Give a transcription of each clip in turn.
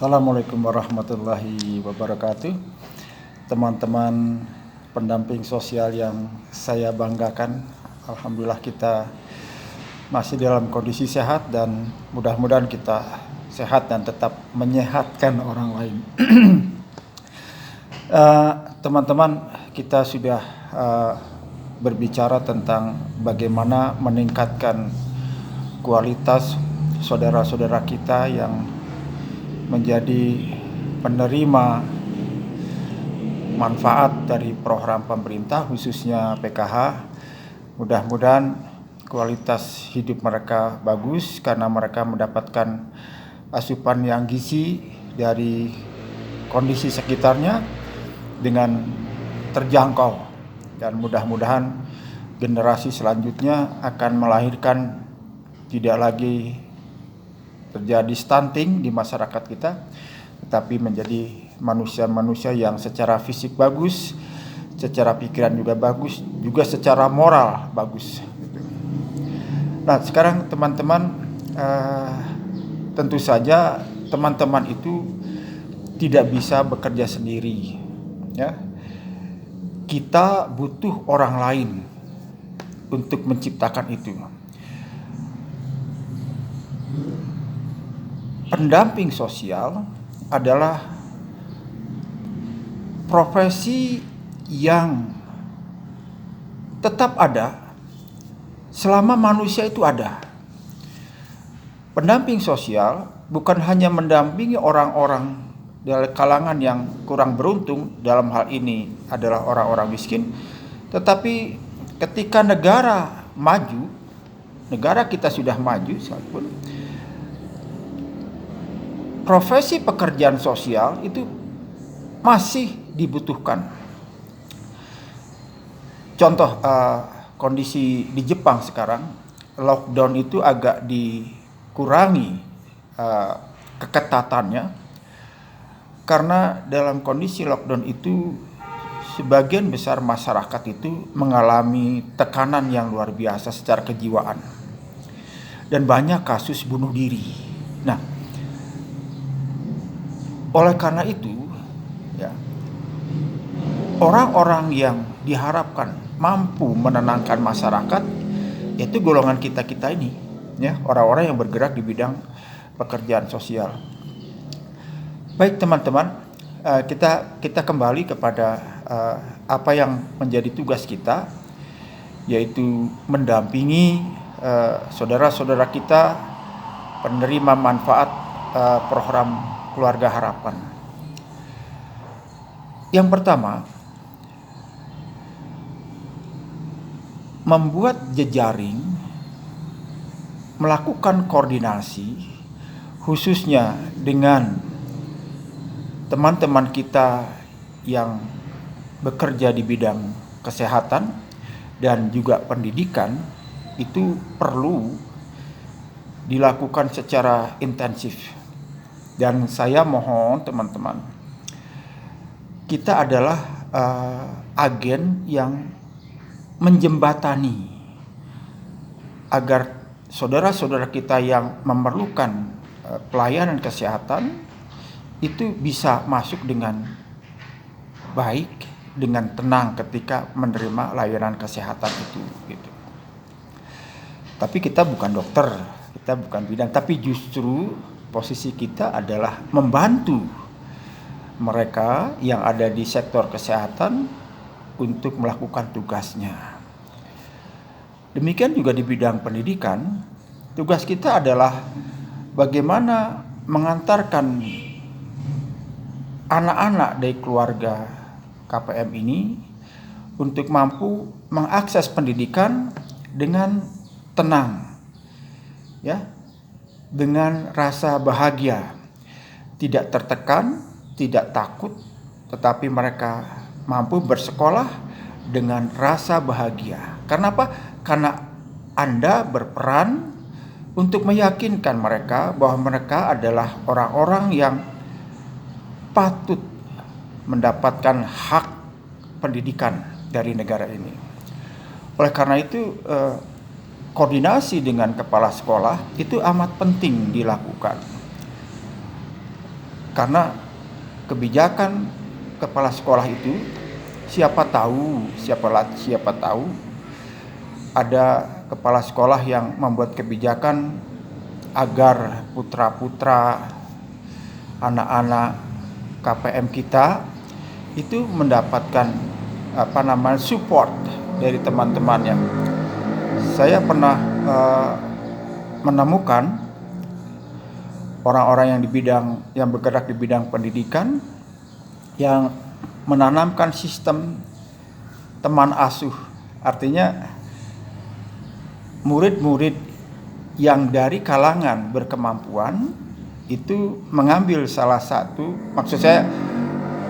Assalamualaikum warahmatullahi wabarakatuh. Teman-teman pendamping sosial yang saya banggakan, alhamdulillah kita masih dalam kondisi sehat dan mudah-mudahan kita sehat dan tetap menyehatkan orang lain. Teman-teman, kita sudah berbicara tentang bagaimana meningkatkan kualitas saudara-saudara kita yang menjadi penerima manfaat dari program pemerintah khususnya PKH. Mudah-mudahan kualitas hidup mereka bagus karena mereka mendapatkan asupan yang gizi dari kondisi sekitarnya dengan terjangkau, dan mudah-mudahan generasi selanjutnya akan melahirkan tidak lagi terjadi stunting di masyarakat kita, tetapi menjadi manusia-manusia yang secara fisik bagus, secara pikiran juga bagus, juga secara moral bagus. Nah, sekarang teman-teman, tentu saja teman-teman itu tidak bisa bekerja sendiri, ya. Kita butuh orang lain untuk menciptakan itu. Pendamping sosial adalah profesi yang tetap ada selama manusia itu ada. Pendamping sosial bukan hanya mendampingi orang-orang dari kalangan yang kurang beruntung, dalam hal ini adalah orang-orang miskin, tetapi ketika negara maju, negara kita sudah maju sekalipun, profesi pekerjaan sosial itu masih dibutuhkan. Contoh kondisi di Jepang sekarang, lockdown itu agak dikurangi keketatannya, karena dalam kondisi lockdown itu sebagian besar masyarakat itu mengalami tekanan yang luar biasa secara kejiwaan dan banyak kasus bunuh diri. Nah, oleh karena itu, ya, orang-orang yang diharapkan mampu menenangkan masyarakat yaitu golongan kita ini, ya, orang-orang yang bergerak di bidang pekerjaan sosial. Baik teman-teman, kita kembali kepada apa yang menjadi tugas kita, yaitu mendampingi saudara-saudara kita penerima manfaat program Keluarga Harapan. Yang pertama, membuat jejaring, melakukan koordinasi khususnya dengan teman-teman kita yang bekerja di bidang kesehatan dan juga pendidikan, itu perlu dilakukan secara intensif. Dan saya mohon teman-teman, kita adalah agen yang menjembatani agar saudara-saudara kita yang memerlukan pelayanan kesehatan itu bisa masuk dengan baik, dengan tenang ketika menerima layanan kesehatan itu, gitu. Tapi kita bukan dokter, kita bukan bidang, tapi justru posisi kita adalah membantu mereka yang ada di sektor kesehatan untuk melakukan tugasnya. Demikian juga di bidang pendidikan, tugas kita adalah bagaimana mengantarkan anak-anak dari keluarga KPM ini untuk mampu mengakses pendidikan dengan tenang, ya, dengan rasa bahagia, tidak tertekan, tidak takut, tetapi mereka mampu bersekolah dengan rasa bahagia. Karena apa? Karena Anda berperan untuk meyakinkan mereka bahwa mereka adalah orang-orang yang patut mendapatkan hak pendidikan dari negara ini. Oleh karena itu, koordinasi dengan kepala sekolah itu amat penting dilakukan. Karena kebijakan kepala sekolah itu siapa tahu ada kepala sekolah yang membuat kebijakan agar putra-putra anak-anak KPM kita itu mendapatkan support dari teman-temannya. Saya pernah menemukan orang-orang yang bergerak di bidang pendidikan yang menanamkan sistem teman asuh. Artinya murid-murid yang dari kalangan berkemampuan itu mengambil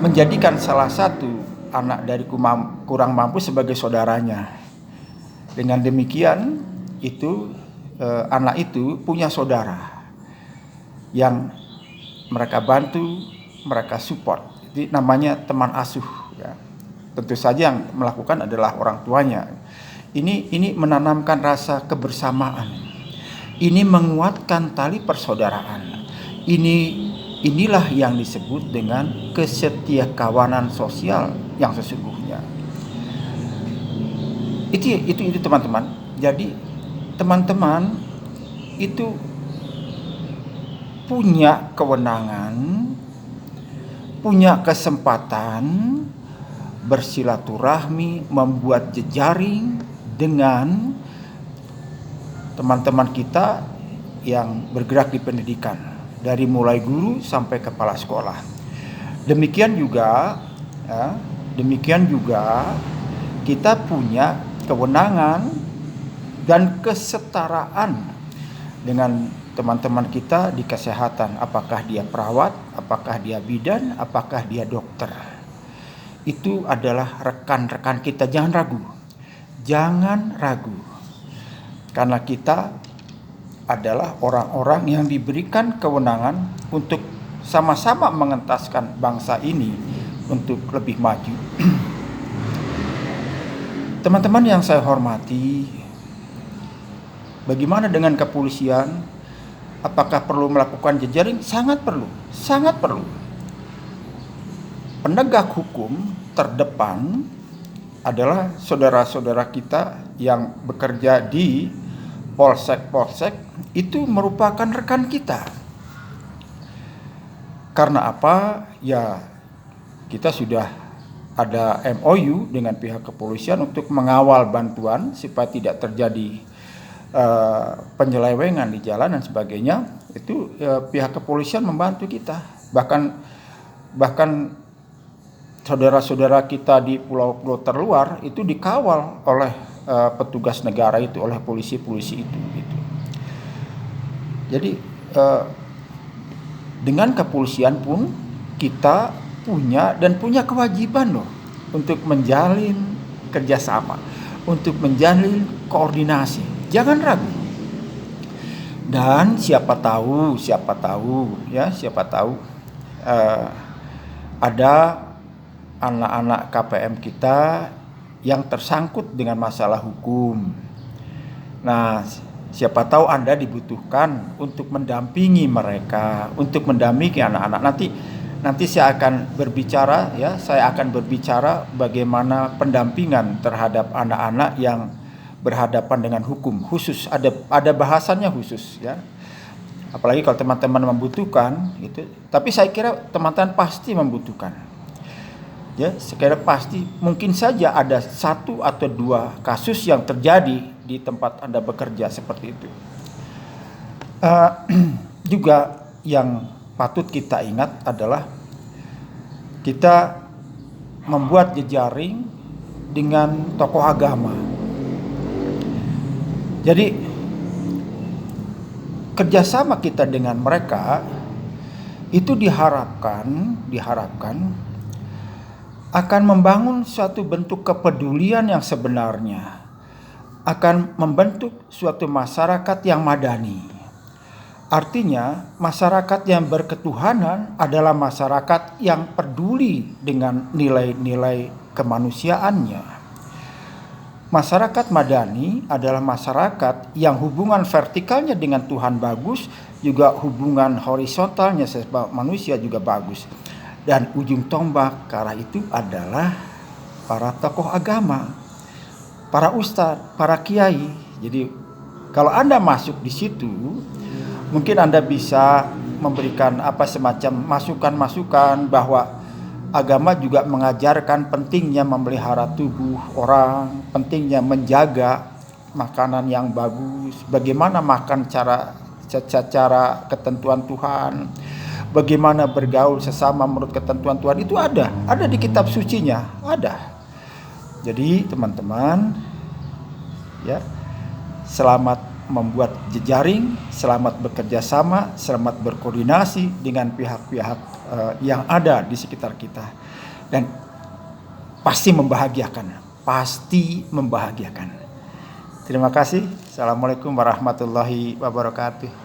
menjadikan salah satu anak dari kurang mampu sebagai saudaranya. Dengan demikian anak itu punya saudara yang mereka bantu, mereka support. Jadi namanya teman asuh. Ya. Tentu saja yang melakukan adalah orang tuanya. Ini menanamkan rasa kebersamaan. Ini menguatkan tali persaudaraan. Inilah yang disebut dengan kesetiakawanan sosial yang sesungguhnya. Itu teman-teman. Jadi teman-teman itu punya kewenangan, punya kesempatan bersilaturahmi, membuat jejaring dengan teman-teman kita yang bergerak di pendidikan, dari mulai guru sampai kepala sekolah. Demikian juga kita punya kewenangan dan kesetaraan dengan teman-teman kita di kesehatan, apakah dia perawat, apakah dia bidan, apakah dia dokter. Itu adalah rekan-rekan kita, jangan ragu. Karena kita adalah orang-orang yang diberikan kewenangan untuk sama-sama mengentaskan bangsa ini untuk lebih maju. Teman-teman yang saya hormati, bagaimana dengan kepolisian? Apakah perlu melakukan jejaring? Sangat perlu. Penegak hukum terdepan adalah saudara-saudara kita yang bekerja di polsek itu merupakan rekan kita. Karena apa? Ya, kita sudah ada MOU dengan pihak kepolisian untuk mengawal bantuan supaya tidak terjadi penyelewengan di jalan dan sebagainya. Itu pihak kepolisian membantu kita. Bahkan saudara-saudara kita di pulau-pulau terluar itu dikawal oleh petugas negara itu, oleh polisi-polisi itu. Gitu. Jadi dengan kepolisian pun kita punya kewajiban loh untuk menjalin kerjasama, untuk menjalin koordinasi. Jangan ragu. Dan siapa tahu ada anak-anak KPM kita yang tersangkut dengan masalah hukum. Nah, siapa tahu Anda dibutuhkan untuk mendampingi mereka, untuk mendampingi anak-anak. Nanti saya akan berbicara bagaimana pendampingan terhadap anak-anak yang berhadapan dengan hukum khusus, ada bahasannya khusus ya. Apalagi kalau teman-teman membutuhkan itu, tapi saya kira teman-teman pasti membutuhkan. Ya, sekiranya pasti mungkin saja ada 1 atau 2 kasus yang terjadi di tempat Anda bekerja seperti itu. Juga yang patut kita ingat adalah kita membuat jejaring dengan tokoh agama. Jadi kerjasama kita dengan mereka itu diharapkan akan membangun suatu bentuk kepedulian yang sebenarnya, akan membentuk suatu masyarakat yang madani. Artinya masyarakat yang berketuhanan adalah masyarakat yang peduli dengan nilai-nilai kemanusiaannya. Masyarakat madani adalah masyarakat yang hubungan vertikalnya dengan Tuhan bagus, juga hubungan horizontalnya sama manusia juga bagus. Dan ujung tombak ke arah itu adalah para tokoh agama, para ustadz, para kiai. Jadi kalau Anda masuk di situ, mungkin Anda bisa memberikan semacam masukan-masukan bahwa agama juga mengajarkan pentingnya memelihara tubuh orang, pentingnya menjaga makanan yang bagus, bagaimana makan secara ketentuan Tuhan, bagaimana bergaul sesama menurut ketentuan Tuhan, itu ada di kitab sucinya, ada. Jadi teman-teman, ya, selamat membuat jejaring, selamat bekerja sama, selamat berkoordinasi dengan pihak-pihak yang ada di sekitar kita, dan pasti membahagiakan. Terima kasih. Assalamualaikum warahmatullahi wabarakatuh.